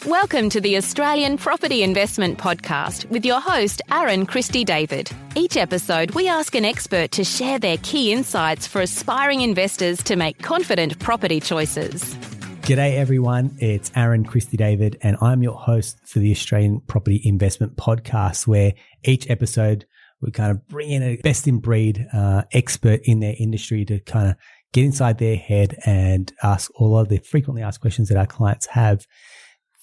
Welcome to the Australian Property Investment Podcast with your host, Aaron-Christie David. Each episode, we ask an expert to share their key insights for aspiring investors to make confident property choices. G'day everyone, it's Aaron-Christie David and I'm your host for the Australian Property Investment Podcast, where each episode we kind of bring in a best-in-breed expert in their industry to kind of get inside their head and ask all of the frequently asked questions that our clients have.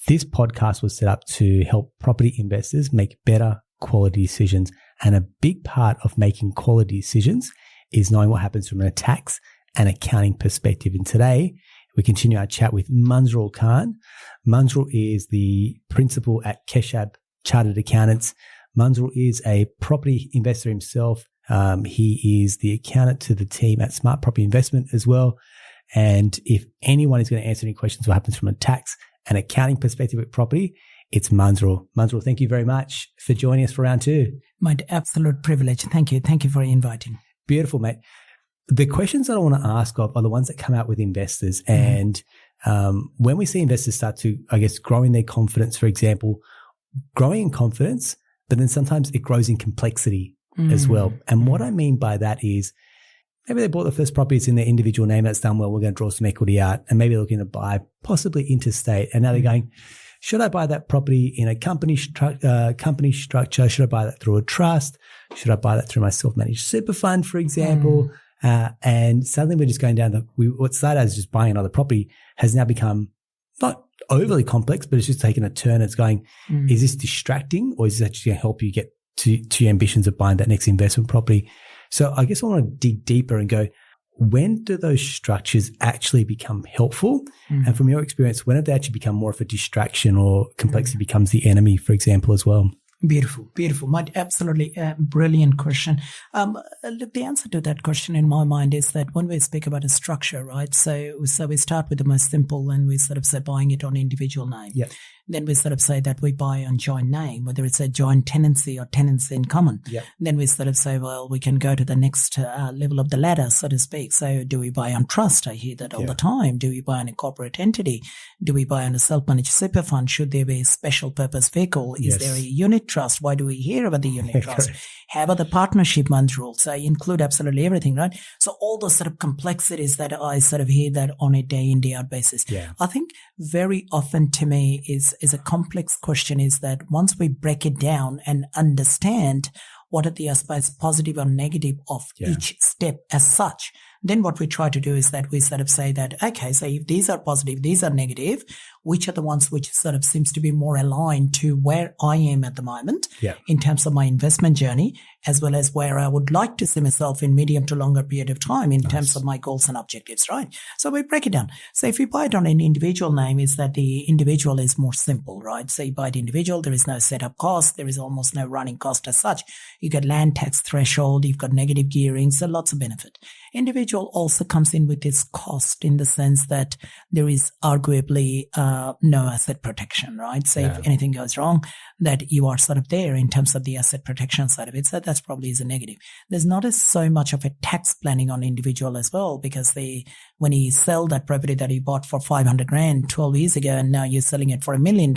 This podcast was set up to help property investors make better quality decisions. And a big part of making quality decisions is knowing what happens from a tax and accounting perspective. And today, we continue our chat with Munzurul Khan. Munzurul is the principal at Keshab Chartered Accountants. Munzurul is a property investor himself. He is the accountant to the team at Smart Property Investment as well. And if anyone is going to answer any questions what happens from a tax and accounting perspective with property, it's Munzurul. Munzurul, thank you very much for joining us for round two. My absolute privilege. Thank you. Thank you for inviting. Beautiful, mate. The questions that I want to ask of are the ones that come out with investors. And when we see investors start to, grow in their confidence, for example, growing in confidence, but then sometimes it grows in complexity as well. And what I mean by that is maybe they bought the first property, it's in their individual name, that's done well, we're going to draw some equity out, and maybe they're looking to buy possibly interstate. And now they're going, should I buy that property in a company structure? Should I buy that through a trust? Should I buy that through my self-managed super fund, for example? And suddenly we're just going down what started as just buying another property has now become not overly complex, but it's just taken a turn. It's going, is this distracting, or is this actually going to help you get to your ambitions of buying that next investment property? So I guess I want to dig deeper and go, when do those structures actually become helpful? And from your experience, when have they actually become more of a distraction, or complexity becomes the enemy, for example, as well? Beautiful. Absolutely brilliant question. Look, the answer to that question in my mind is that when we speak about a structure, right? So we start with the most simple, and we sort of say buying it on individual name. Yep. Then we sort of say that we buy on joint name, whether it's a joint tenancy or tenancy in common. Yep. Then we sort of say, well, we can go to the next level of the ladder, so to speak. So do we buy on trust? I hear that all the time. Do we buy on a corporate entity? Do we buy on a self-managed super fund? Should there be a special purpose vehicle? Is there a unit trust? Why do we hear about the unit trust? How about the partnership Munzurul? So you include absolutely everything, right? So all those sort of complexities that I sort of hear that on a day in, day out basis. Yeah. I think very often to me is a complex question is that once we break it down and understand what are the aspects positive or negative of each step as such, then what we try to do is that we sort of say that, okay, so if these are positive, these are negative, which are the ones which sort of seems to be more aligned to where I am at the moment in terms of my investment journey, as well as where I would like to see myself in medium to longer period of time in terms of my goals and objectives, right? So we break it down. So if you buy it on an individual name, is that the individual is more simple, right? So you buy the individual, there is no setup cost, there is almost no running cost as such. You get land tax threshold, you've got negative gearing, so lots of benefit. Individual also comes in with its cost in the sense that there is arguably no asset protection, right? So if anything goes wrong, that you are sort of there in terms of the asset protection side of it. So that's probably is a negative. There's not so much of a tax planning on individual as well, because when you sell that property that you bought for 500 grand 12 years ago, and now you're selling it for $1 million,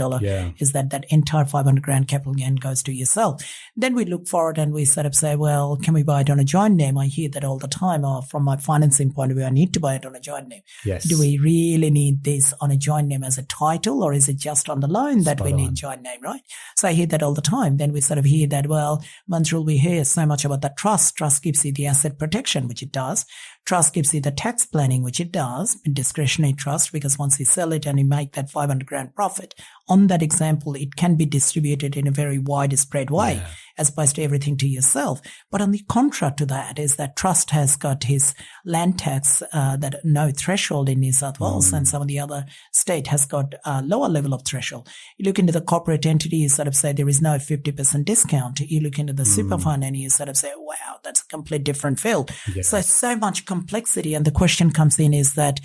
is that entire 500 grand capital gain goes to yourself. Then we look forward and we sort of say, well, can we buy it on a joint name? I hear that all the time. From my financing point of view, I need to buy it on a joint name. Yes. Do we really need this on a joint name as a title, or is it just on the loan that we need joint name, right? So I hear that all the time. Then we sort of hear that, well, Munzurul, we hear so much about the trust. Trust gives you the asset protection, which it does. Trust gives you the tax planning, which it does, discretionary trust, because once you sell it and you make that 500 grand profit, on that example, it can be distributed in a very widespread way, as opposed to everything to yourself. But on the contrary to that is that trust has got his land tax that no threshold in New South Wales, and some of the other state has got a lower level of threshold. You look into the corporate entity, you sort of say there is no 50% discount. You look into the super fund and you sort of say, wow, that's a complete different field. Yes. So much complexity. And the question comes in is that,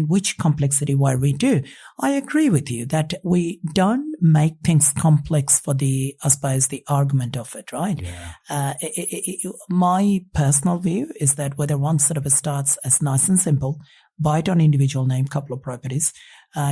which complexity why we do? I agree with you that we don't make things complex for the argument of it, right? Yeah. My personal view is that whether one sort of starts as nice and simple, buy it on individual name, couple of properties,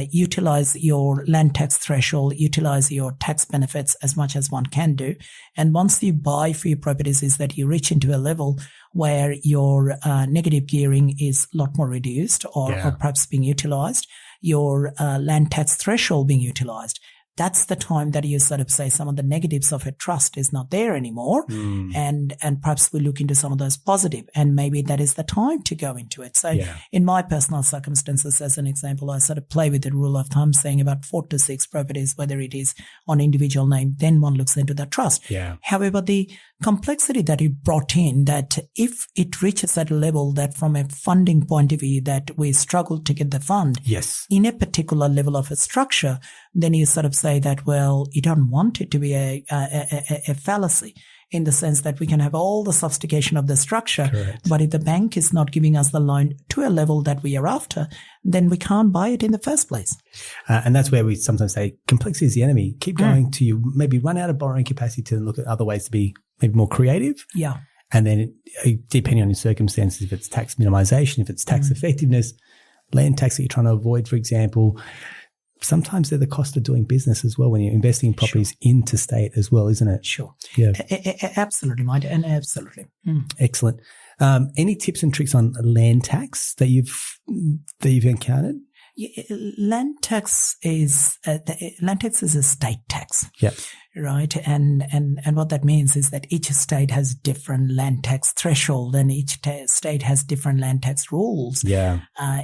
utilize your land tax threshold, utilize your tax benefits as much as one can do. And once you buy for your properties is that you reach into a level where your negative gearing is a lot more reduced or perhaps being utilized, your land tax threshold being utilized. That's the time that you sort of say some of the negatives of a trust is not there anymore. And perhaps we look into some of those positive, and maybe that is the time to go into it. So in my personal circumstances, as an example, I sort of play with the rule of thumb saying about 4 to 6 properties, whether it is on individual name, then one looks into the trust. However, the complexity that you brought in, that if it reaches at a level that from a funding point of view that we struggle to get the fund in a particular level of a structure, then you sort of say that, well, you don't want it to be a fallacy in the sense that we can have all the sophistication of the structure, but if the bank is not giving us the loan to a level that we are after, then we can't buy it in the first place. And that's where we sometimes say complexity is the enemy. Keep going to you maybe run out of borrowing capacity to look at other ways to be maybe more creative. And then depending on your circumstances, if it's tax minimization, if it's tax effectiveness, land tax that you're trying to avoid, for example, sometimes they're the cost of doing business as well when you're investing in properties interstate as well, isn't it? Absolutely, mate, and absolutely. Excellent. Any tips and tricks on land tax that you've encountered? Land tax is a state tax. Right. And what that means is that each state has different land tax threshold, and each state has different land tax rules.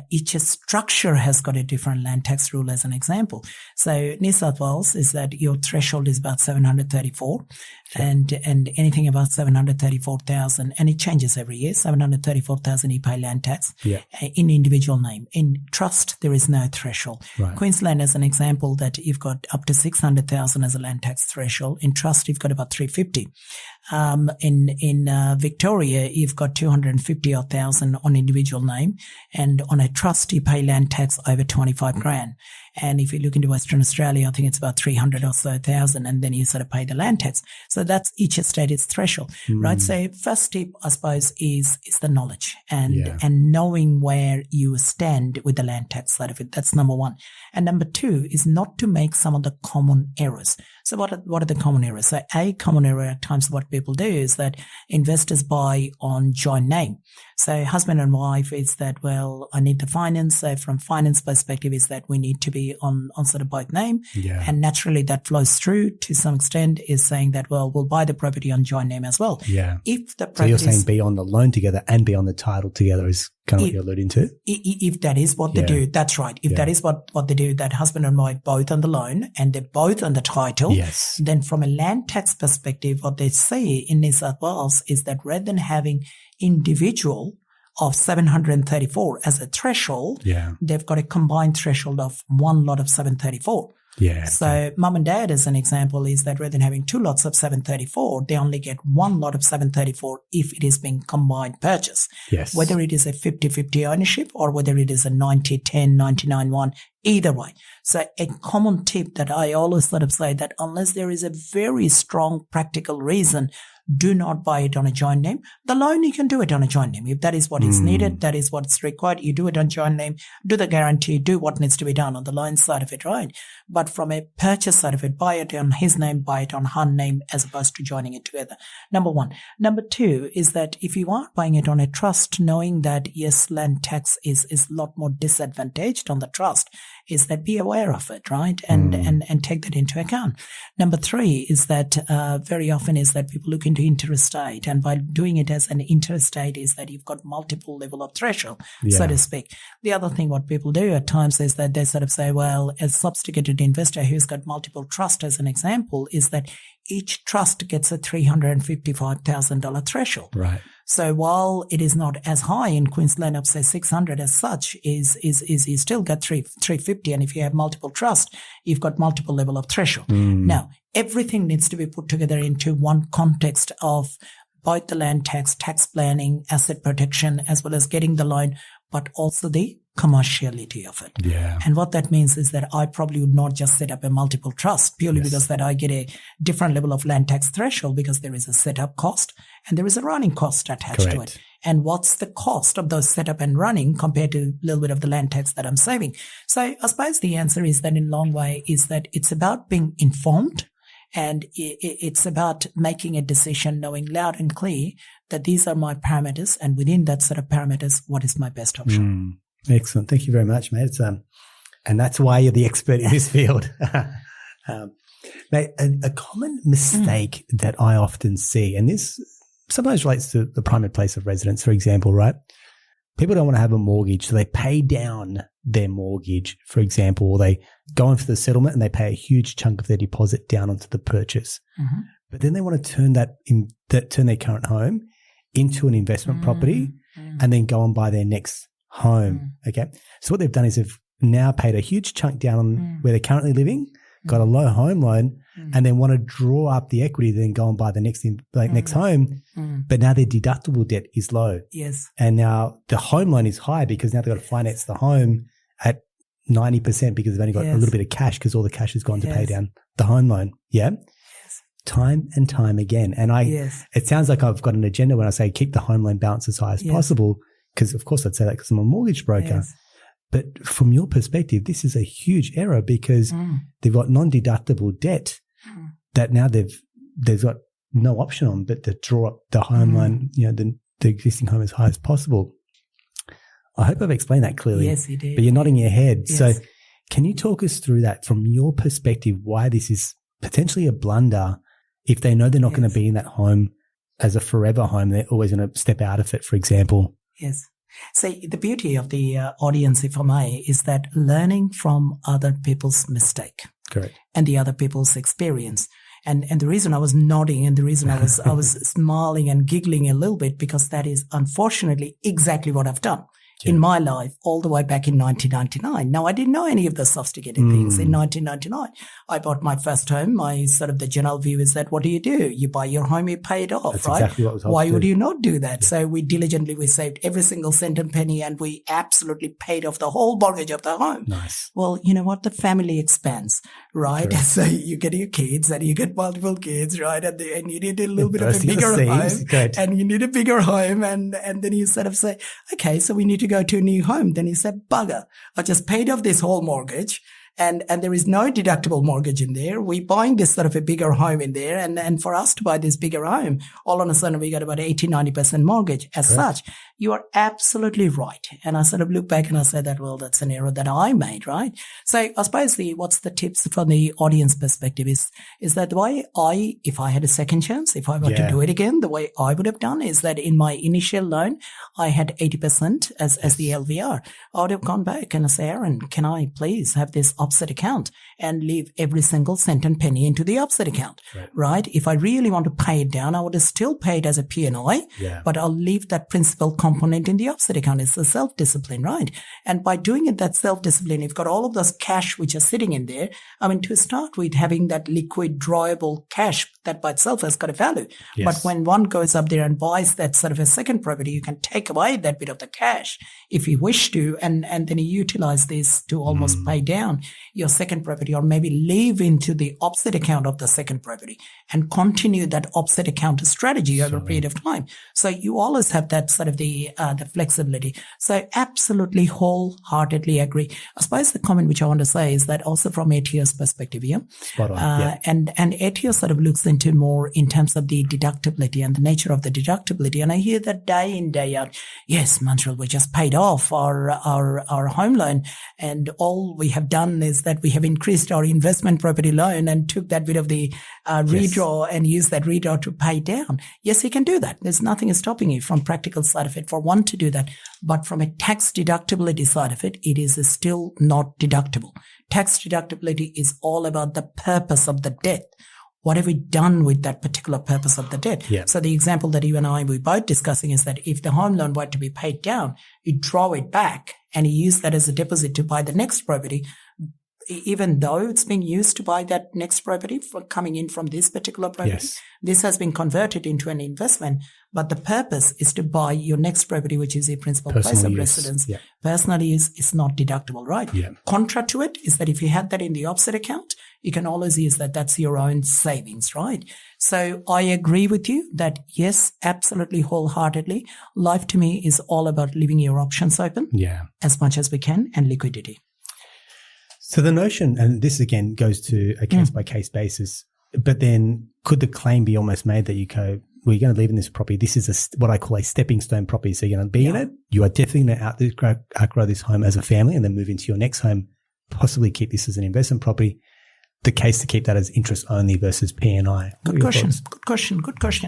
Each structure has got a different land tax rule, as an example. So New South Wales is that your threshold is about 734 and anything about 734,000, and it changes every year. 734,000 you pay land tax in individual name. In trust, there is no threshold. Queensland, as an example, that you've got up to 600,000 as a land tax threshold. In trust, you've got about 350. In Victoria, you've got 250,000 on individual name, and on a trust, you pay land tax over 25 grand. And if you look into Western Australia, I think it's about 300 or so thousand, and then you sort of pay the land tax. So that's each state its threshold, right? So first tip, I suppose, is the knowledge and knowing where you stand with the land tax side of it. That's number one. And number two is not to make some of the common errors. So what are the common errors? So a common error at times what people do is that investors buy on joint name. So husband and wife is that, well, I need the finance. So from finance perspective is that we need to be on sort of both name. And naturally that flows through to some extent is saying that, well, we'll buy the property on joint name as well. If the property, so you're saying be on the loan together and be on the title together is kind of what you're alluding to? If that is what they do, that's right. If that is what they do, that husband and wife both on the loan and they're both on the title, then from a land tax perspective, what they say in New South Wales is that rather than having individual of 734 as a threshold, they've got a combined threshold of one lot of 734. So mum and dad, as an example, is that rather than having 2 lots of 734, they only get 1 lot of 734 if it is being combined purchase. Whether it is a 50-50 ownership or whether it is a 90-10, 99-1, either way. So a common tip that I always sort of say that unless there is a very strong practical reason, do not buy it on a joint name. The loan, you can do it on a joint name. If that is what is needed, that is what's required, you do it on joint name, do the guarantee, do what needs to be done on the loan side of it, right? But from a purchase side of it, buy it on his name, buy it on her name, as opposed to joining it together. Number one. Number two is that if you are buying it on a trust, knowing that yes, land tax is a lot more disadvantaged on the trust, is that be aware of it, right? And take that into account. Number three is that very often is that people look into interstate, and by doing it as an interstate is that you've got multiple level of threshold, so to speak. The other thing what people do at times is that they sort of say, well, as a sophisticated investor who's got multiple trust as an example, is that each trust gets a $355,000 threshold. So while it is not as high in Queensland of say 600 as such, is you still get 350, and if you have multiple trust, you've got multiple level of threshold. Now, everything needs to be put together into one context of both the land tax, tax planning, asset protection, as well as getting the loan, but also the commerciality of it. And what that means is that I probably would not just set up a multiple trust purely because that I get a different level of land tax threshold, because there is a setup cost and there is a running cost attached to it. and what's the cost of those setup and running compared to a little bit of the land tax that I'm saving. So I suppose the answer is that in a long way is that it's about being informed, and it's about making a decision, knowing loud and clear that these are my parameters, and within that set of parameters, what is my best option. Excellent. Thank you very much, mate. It's, and that's why you're the expert in this field. Mate, a common mistake that I often see, and this sometimes relates to the primary place of residence, for example, right? People don't want to have a mortgage, so they pay down their mortgage, for example, or they go in for the settlement and they pay a huge chunk of their deposit down onto the purchase. But then they want to turn turn their current home into an investment property and then go and buy their next home. Okay. So what they've done is they've now paid a huge chunk down on where they're currently living, got a low home loan, and then want to draw up the equity, then go and buy the next home. But now their deductible debt is low. Yes. And now the home loan is high because now they've got to finance the home at 90% because they've only got a little bit of cash because all the cash has gone to pay down the home loan. Yeah. Time and time again. And it sounds like I've got an agenda when I say keep the home loan balance as high as possible, because of course I'd say that because I'm a mortgage broker. Yes. But from your perspective, this is a huge error because they've got non-deductible debt that now they've got no option on but to draw up the home loan, the existing home as high as possible. I hope I've explained that clearly. Yes, you did. But you're nodding your head. Yes. So can you talk us through that from your perspective, why this is potentially a blunder if they know they're not going to be in that home as a forever home, they're always going to step out of it, for example? Yes. See, the beauty of the audience, if I may, is that learning from other people's mistake. Correct. And the other people's experience. And the reason I was nodding and the reason I was smiling and giggling a little bit, because that is unfortunately exactly what I've done in my life all the way back in 1999. Now, I didn't know any of the sophisticated things. In 1999, I bought my first home. My sort of the general view is that what do? You buy your home, you pay it off, That's right? Exactly what was Why would you not do that? Yeah. So we diligently saved every single cent and penny, and we absolutely paid off the whole mortgage of the home. Nice. Well, you know what? The family expands, right? Correct. So you get your kids and you get multiple kids, right? And you need a little bit of a bigger home. Good. And you need a bigger home. And then you sort of say, okay, so we need to go to a new home. Then you say, bugger, I just paid off this whole mortgage. And there is no deductible mortgage in there. We're buying this sort of a bigger home in there. And for us to buy this bigger home, all of a sudden we got about 80-90% mortgage. As such, you are absolutely right. And I sort of look back and I say that, well, that's an error that I made, right? So I suppose what's the tips from the audience perspective is that the way if I had a second chance, if I were to do it again, the way I would have done is that in my initial loan, I had 80% as the LVR. I would have gone back and I say, Aaron, can I please have this offset account and leave every single cent and penny into the offset account, right? If I really want to pay it down, I would have still paid as a P&I, but I'll leave that principal component in the offset account. It's the self-discipline, right? And by doing it, that self-discipline, you've got all of those cash which are sitting in there. I mean, to start with, having that liquid, drawable cash, that by itself has got a value. Yes. But when one goes up there and buys that sort of a second property, you can take away that bit of the cash if you wish to, and then you utilize this to almost pay down your second property, or maybe leave into the offset account of the second property and continue that offset account strategy over a period of time. So you always have that sort of the flexibility. So absolutely wholeheartedly agree. I suppose the comment which I want to say is that also from ATO's perspective here, spot on. And ATO sort of looks into more in terms of the deductibility and the nature of the deductibility. And I hear that day in, day out, yes, Munzurul, we just paid off our home loan, and all we have done is that we have increased our investment property loan and took that bit of the redraw and used that redraw to pay down. Yes, you can do that. There's nothing stopping you from practical side of it for one to do that. But from a tax deductibility side of it, it is still not deductible. Tax deductibility is all about the purpose of the debt. What have we done with that particular purpose of the debt? Yeah. So the example that you and I were both discussing is that if the home loan were to be paid down, you draw it back and you use that as a deposit to buy the next property, even though it's being used to buy that next property for coming in from this particular property. Yes. This has been converted into an investment, but the purpose is to buy your next property, which is your principal place of residence. Yeah. Personal use is not deductible, right? Yeah. Contra to it is that if you had that in the offset account, you can always use that. That's your own savings, right? So I agree with you that yes, absolutely wholeheartedly. Life to me is all about leaving your options open as much as we can and liquidity. So the notion, and this again goes to a case-by-case basis, but then could the claim be almost made that you go, well, you're going to live in this property. This is what I call a stepping stone property. So you're going to be in it. You are definitely going to outgrow this home as a family and then move into your next home, possibly keep this as an investment property. The case to keep that as interest only versus P&I. Good question.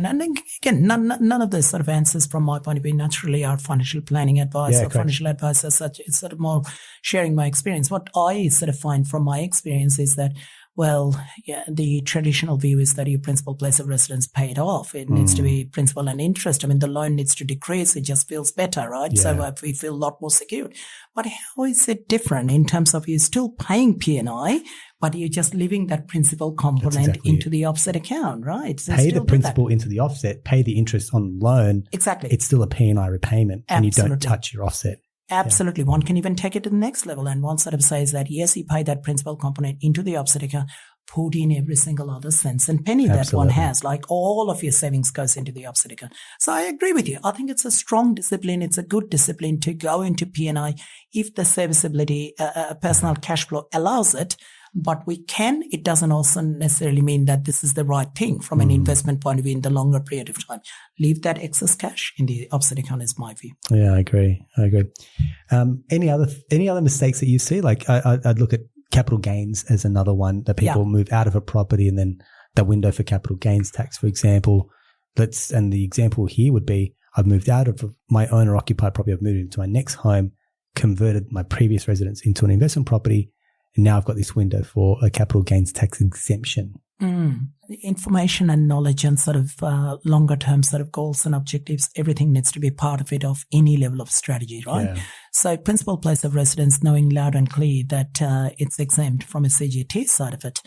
And again, none of those sort of answers from my point of view naturally are financial planning advice or financial advice as such. It's sort of more sharing my experience. What I sort of find from my experience is that, the traditional view is that your principal place of residence paid off. It needs to be principal and interest. I mean, the loan needs to decrease. It just feels better, right? Yeah. So we feel a lot more secure. But how is it different in terms of you're still paying P&I, but you're just leaving that principal component into the offset account, right? So pay the principal into the offset, pay the interest on the loan. Exactly. It's still a P&I repayment and you don't touch your offset. Absolutely. One can even take it to the next level. And one sort of says that, yes, you pay that principal component into the offset account, put in every single other cents and penny that one has, like all of your savings goes into the offset account. So I agree with you. I think it's a strong discipline. It's a good discipline to go into P&I if the serviceability, personal cash flow allows it. But it doesn't also necessarily mean that this is the right thing from an investment point of view in the longer period of time. Leave that excess cash in the offset account is my view. Yeah, I agree. Any other mistakes that you see? Like I'd look at capital gains as another one that people move out of a property and then the window for capital gains tax, for example. And the example here would be I've moved out of my owner occupied property. I've moved into my next home, converted my previous residence into an investment property. And now I've got this window for a capital gains tax exemption. Information and knowledge and sort of longer term sort of goals and objectives, everything needs to be part of it of any level of strategy, right? Yeah. So principal place of residence, knowing loud and clear that it's exempt from a CGT side of it.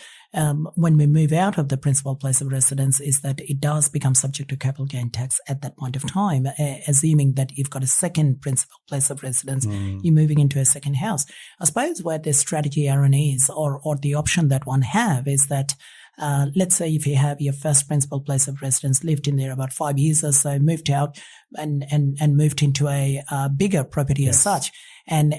When we move out of the principal place of residence is that it does become subject to capital gain tax at that point of time, assuming that you've got a second principal place of residence, you're moving into a second house. I suppose where the strategy, Aaron, is, or the option that one have is that let's say if you have your first principal place of residence, lived in there about 5 years or so, moved out and moved into a bigger property as such, and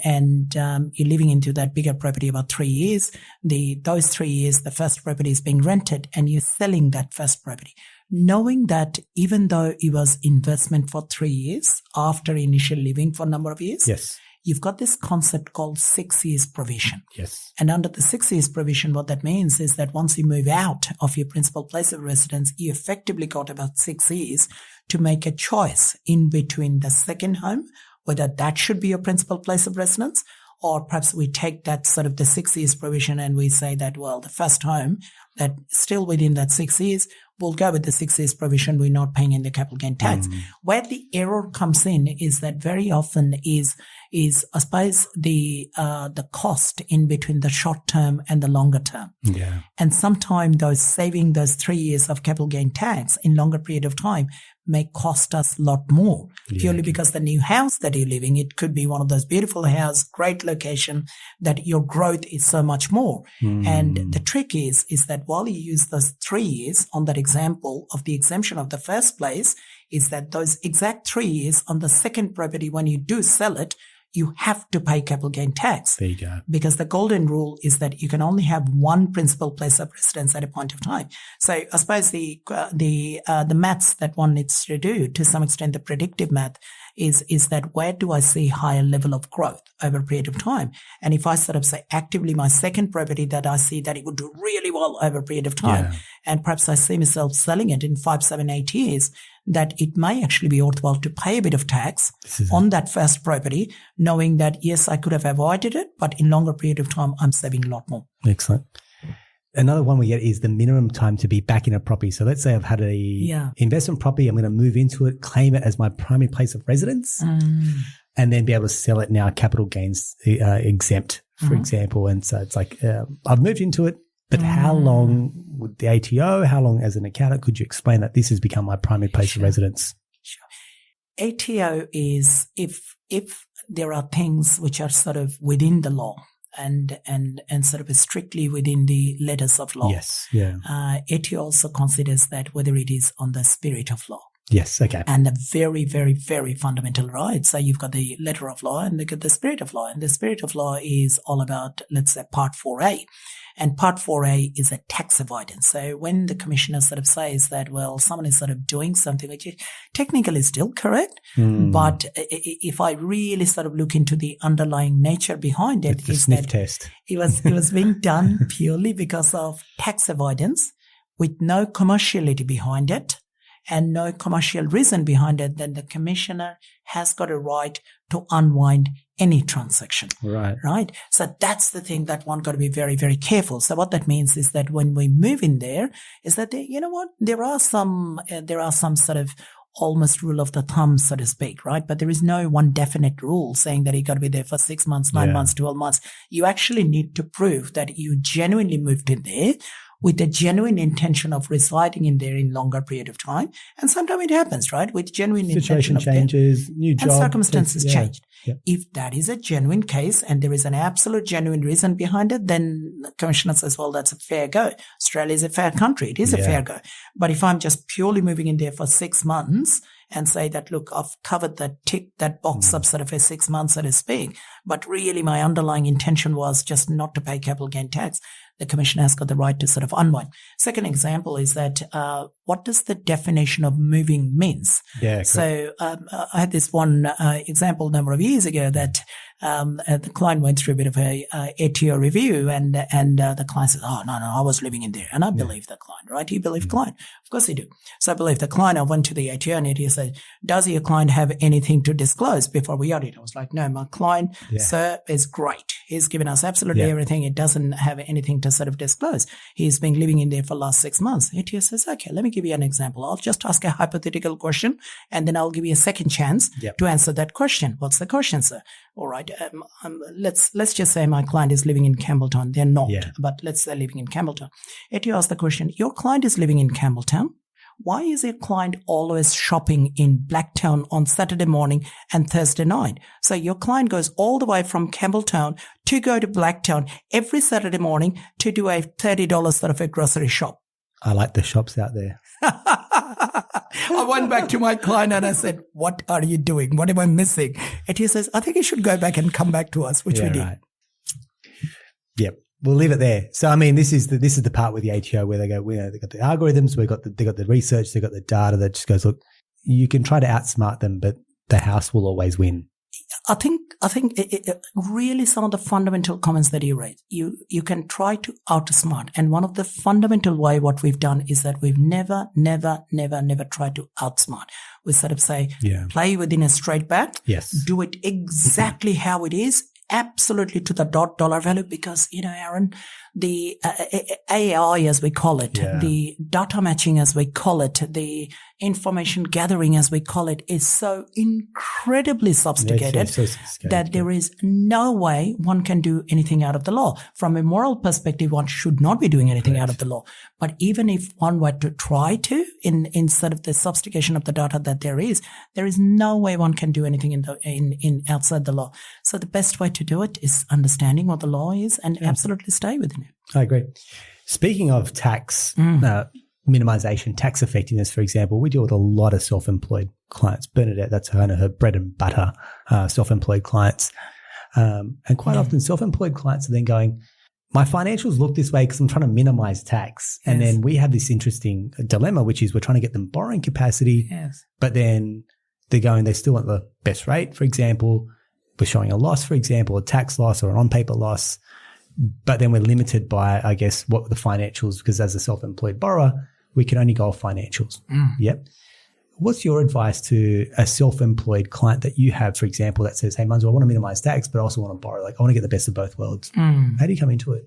you're living into that bigger property about 3 years. Those 3 years, the first property is being rented and you're selling that first property. Knowing that even though it was investment for 3 years after initial living for a number of years, you've got this concept called 6 years provision. Yes. And under the 6 years provision, what that means is that once you move out of your principal place of residence, you effectively got about 6 years to make a choice in between the second home, whether that should be your principal place of residence, or perhaps we take that sort of the 6 years provision and we say that, well, the first home that still within that 6 years, we'll go with the 6 years provision. We're not paying in the capital gain tax. Where the error comes in is that very often is I suppose the cost in between the short term and the longer term. Yeah. And sometimes saving those 3 years of capital gain tax in longer period of time may cost us a lot more purely because the new house that you're living, it could be one of those beautiful houses, great location, that your growth is so much more. And the trick is that while you use those 3 years on that example of the exemption of the first place, is that those exact 3 years on the second property, when you do sell it, you have to pay capital gain tax. There you go. Because the golden rule is that you can only have one principal place of residence at a point of time. So I suppose the maths that one needs to do, to some extent, the predictive math is that where do I see higher level of growth over a period of time? And if I sort of say actively my second property that I see that it would do really well over a period of time, and perhaps I see myself selling it in 5, 7, 8 years, that it may actually be worthwhile to pay a bit of tax on that first property, knowing that, yes, I could have avoided it, but in longer period of time, I'm saving a lot more. Excellent. Another one we get is the minimum time to be back in a property. So let's say I've had a investment property. I'm going to move into it, claim it as my primary place of residence, and then be able to sell it now capital gains exempt, for example. And so it's like I've moved into it, but how long would the ATO, how long as an accountant could you explain that this has become my primary place of residence? Sure. ATO is if there are things which are sort of within the law, and sort of strictly within the letters of law. Yes. Yeah. ATO also considers that whether it is on the spirit of law. Yes. Okay. And the very, very, very fundamental rights. So you've got the letter of law and the spirit of law. And the spirit of law is all about, let's say, Part 4A. And Part 4A is a tax avoidance. So when the commissioner sort of says that, well, someone is sort of doing something which is technically still correct, but if I really sort of look into the underlying nature behind it, the sniff test. It was being done purely because of tax avoidance with no commerciality behind it and no commercial reason behind it, then the commissioner has got a right to unwind any transaction. Right. So that's the thing that one got to be very, very careful. So what that means is that when we move in there, is that there are some sort of almost rule of the thumb, so to speak, right? But there is no one definite rule saying that you got to be there for 6 months, 9 months, 12 months. You actually need to prove that you genuinely moved in there with the genuine intention of residing in there in longer period of time. And sometimes it happens, right? With genuine situation intention changes, new job. And circumstances changed. Yeah. If that is a genuine case and there is an absolute genuine reason behind it, then the commissioner says, well, that's a fair go. Australia is a fair country. It is a fair go. But if I'm just purely moving in there for 6 months and say that, look, I've covered that box up sort of for 6 months, so to speak, but really my underlying intention was just not to pay capital gain tax, the commissioner has got the right to sort of unwind. Second example is that what does the definition of moving means? Yeah. So I had this one example a number of years ago that the client went through a bit of a ATO review and the client said, oh, no, I was living in there. And I believe the client, right? You believe the client. Of course you do. So I believe the client. I went to the ATO and ATO said, does your client have anything to disclose before we audit? I was like, no, my client, sir, is great. He's given us absolutely everything. It doesn't have anything to sort of disclose. He's been living in there for the last 6 months. ATO says, okay, let me give you an example. I'll just ask a hypothetical question and then I'll give you a second chance to answer that question. What's the question, sir? All right. Let's just say my client is living in Campbelltown. They're not, but let's say living in Campbelltown. ATO asks the question, your client is living in Campbelltown. Why is your client always shopping in Blacktown on Saturday morning and Thursday night? So your client goes all the way from Campbelltown to go to Blacktown every Saturday morning to do a $30 sort of a grocery shop. I like the shops out there. I went back to my client and I said, what are you doing? What am I missing? And he says, I think you should go back and come back to us, which we did. Right. Yep. We'll leave it there. So, I mean, this is the part with the ATO where they go, they got the algorithms, they got the research, they got the data that just goes, look, you can try to outsmart them, but the house will always win. I think really some of the fundamental comments that you raised, you can try to outsmart. And one of the fundamental way what we've done is that we've never tried to outsmart. We sort of say, play within a straight bat. Yes. Do it exactly how it is. Absolutely to the dollar value because, Aaron, the AI as we call it, the data matching as we call it, the information gathering as we call it is so incredibly sophisticated, that there is no way one can do anything out of the law. From a moral perspective, one should not be doing anything out of the law. But even if one were to try to, in sort of the sophistication of the data that there is no way one can do anything in outside the law. So the best way to do it is understanding what the law is and absolutely stay within it. I agree. Speaking of tax minimization, tax effectiveness, for example, we deal with a lot of self-employed clients. Bernadette, that's kind of her bread and butter, self-employed clients. And quite often self-employed clients are then going, my financials look this way because I'm trying to minimize tax. And then we have this interesting dilemma, which is we're trying to get them borrowing capacity, but then they're going, they still want the best rate. For example, we're showing a loss, for example, a tax loss or an on-paper loss. But then we're limited by, I guess, what the financials, because as a self-employed borrower, we can only go off financials. Yep. What's your advice to a self-employed client that you have, for example, that says, hey, Munzurul, I want to minimize tax, but I also want to borrow. Like, I want to get the best of both worlds. How do you come into it?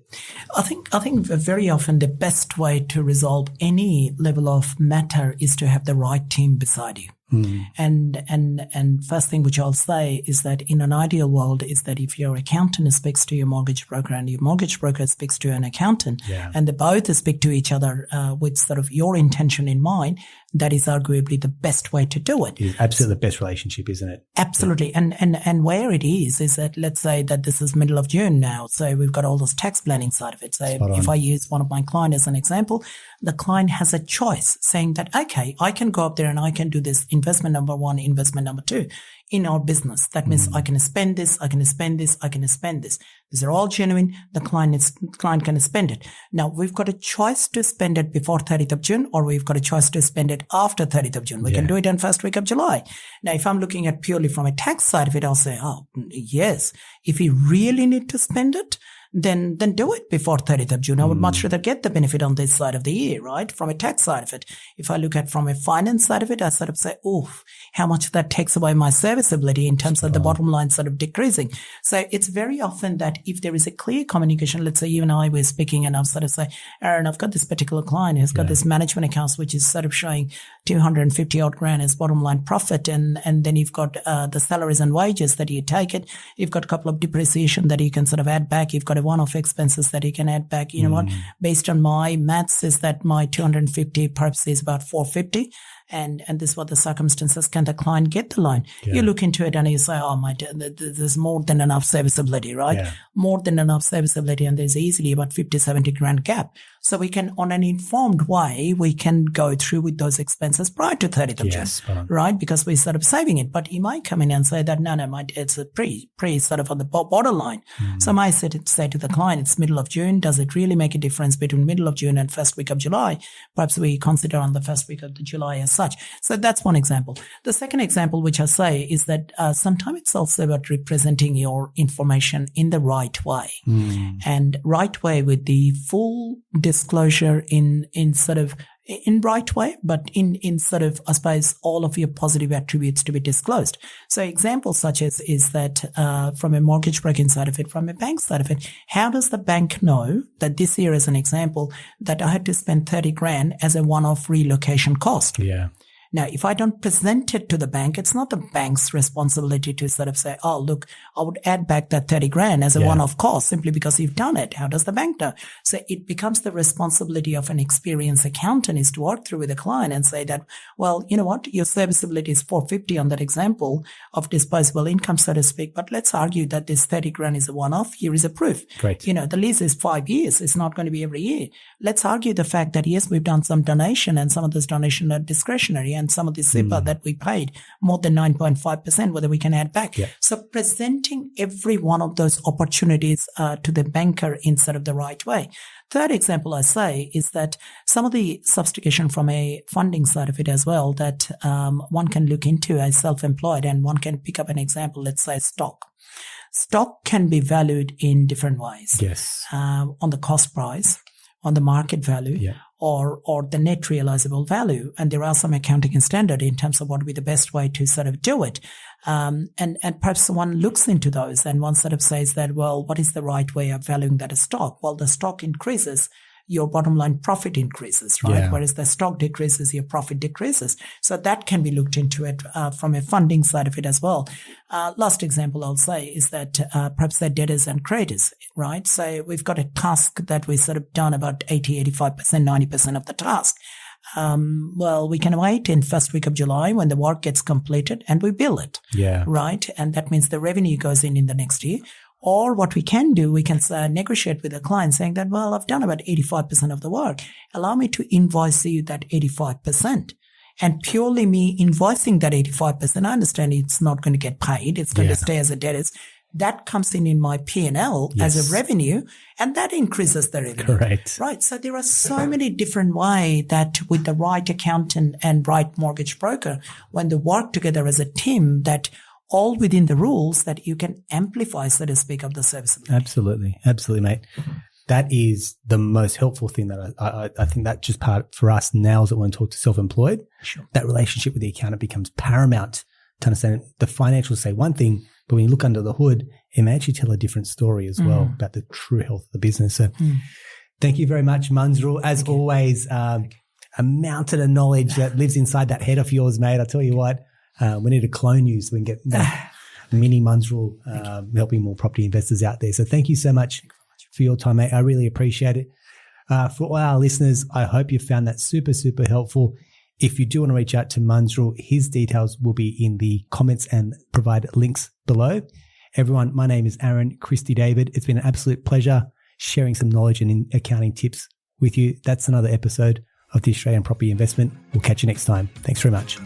I think very often the best way to resolve any level of matter is to have the right team beside you. And first thing which I'll say is that in an ideal world is that if your accountant speaks to your mortgage broker and your mortgage broker speaks to an accountant, and they both speak to each other with sort of your intention in mind, that is arguably the best way to do it. It is absolutely the best relationship, isn't it? Absolutely. Yeah. And where it is that let's say that this is middle of June now. So we've got all this tax planning side of it. So if I use one of my clients as an example, the client has a choice saying that, okay, I can go up there and I can do this investment number 1, investment number 2 in our business. That means I can spend this, I can spend this, I can spend this. These are all genuine. The client can spend it. Now we've got a choice to spend it before 30th of June, or we've got a choice to spend it after 30th of June. We can do it in first week of July. Now, if I'm looking at purely from a tax side of it, I'll say, oh, yes, if you really need to spend it, then do it before 30th of June. I would much rather get the benefit on this side of the year, right? From a tax side of it. If I look at from a finance side of it, I sort of say, how much that takes away my serviceability in terms of the bottom line sort of decreasing. So it's very often that if there is a clear communication, let's say you and I were speaking and I've sort of say, Aaron, I've got this particular client who's got this management accounts, which is sort of showing 250 odd grand as bottom line profit. And then you've got the salaries and wages that you take it. You've got a couple of depreciation that you can sort of add back. You've got a one-off expenses that you can add back. You know what? Based on my maths is that my 250 perhaps is about 450. And this is what the circumstances. Can the client get the loan? You look into it and you say, there's more than enough serviceability, right? More than enough serviceability. And there's easily about 50, 70 grand gap. So we can, on an informed way, we can go through with those expenses prior to 30th of June, right? Because we're sort of saving it. But you might come in and say that, no, it's a pre sort of on the borderline. So I might say to the client, it's middle of June. Does it really make a difference between middle of June and first week of July? Perhaps we consider on the first week of July as such. So that's one example. The second example, which I say, is that sometimes it's also about representing your information in the right way, and right way with the full disclosure in right way, but in sort of, I suppose, all of your positive attributes to be disclosed. So examples such as is that from a mortgage broking side of it, from a bank side of it, how does the bank know that this year, as an example, that I had to spend 30 grand as a one-off relocation cost? Now, if I don't present it to the bank, it's not the bank's responsibility to sort of say, oh, look, I would add back that 30 grand as a one-off cost simply because you've done it. How does the bank know? So it becomes the responsibility of an experienced accountant is to work through with the client and say that, well, you know what, your serviceability is 450 on that example of disposable income, so to speak. But let's argue that this 30 grand is a one-off. Here is a proof. Great. You know, the lease is 5 years. It's not going to be every year. Let's argue the fact that, yes, we've done some donation and some of this donation are discretionary, and some of the SIPA that we paid more than 9.5%, whether we can add back. So presenting every one of those opportunities to the banker in sort of the right way. Third example I say is that some of the sophistication from a funding side of it as well, that one can look into as self-employed, and one can pick up an example, let's say stock. Stock can be valued in different ways. On the cost price, on the market value, or the net realizable value. And there are some accounting standard in terms of what would be the best way to sort of do it. And perhaps one looks into those and one sort of says that, well, what is the right way of valuing that stock? Well, the stock increases, your bottom line profit increases, right? Whereas the stock decreases, your profit decreases. So that can be looked into it from a funding side of it as well. Last example I'll say is that perhaps they're debtors and creditors, right? So we've got a task that we sort of done about 80, 85%, 90% of the task. Well, we can wait in first week of July when the work gets completed and we bill it, right? And that means the revenue goes in the next year. Or what we can do, we can negotiate with the client saying that, well, I've done about 85% of the work. Allow me to invoice you that 85%. And purely me invoicing that 85%, I understand it's not going to get paid. It's going to stay as a debtors. That comes in my P&L as a revenue, and that increases the revenue. Correct. Right. So there are so many different ways that with the right accountant and right mortgage broker, when they work together as a team, that all within the rules, that you can amplify, so to speak, of the serviceability. Absolutely, mate. That is the most helpful thing that I think that just part for us nails it when we talk to self-employed. That relationship with the accountant becomes paramount to understand. The financials say one thing, but when you look under the hood, it may actually tell a different story as well about the true health of the business. So thank you very much, Munzurul. As always, a mountain of knowledge that lives inside that head of yours, mate. I tell you what, we need to clone you so we can get mini Munzurul helping more property investors out there. So thank you so much for your time, mate. I really appreciate it. For all our listeners, I hope you found that super, super helpful. If you do want to reach out to Munzurul, his details will be in the comments and provide links below. Everyone, my name is Aaron-Christie David. It's been an absolute pleasure sharing some knowledge and accounting tips with you. That's another episode of the Australian Property Investment. We'll catch you next time. Thanks very much.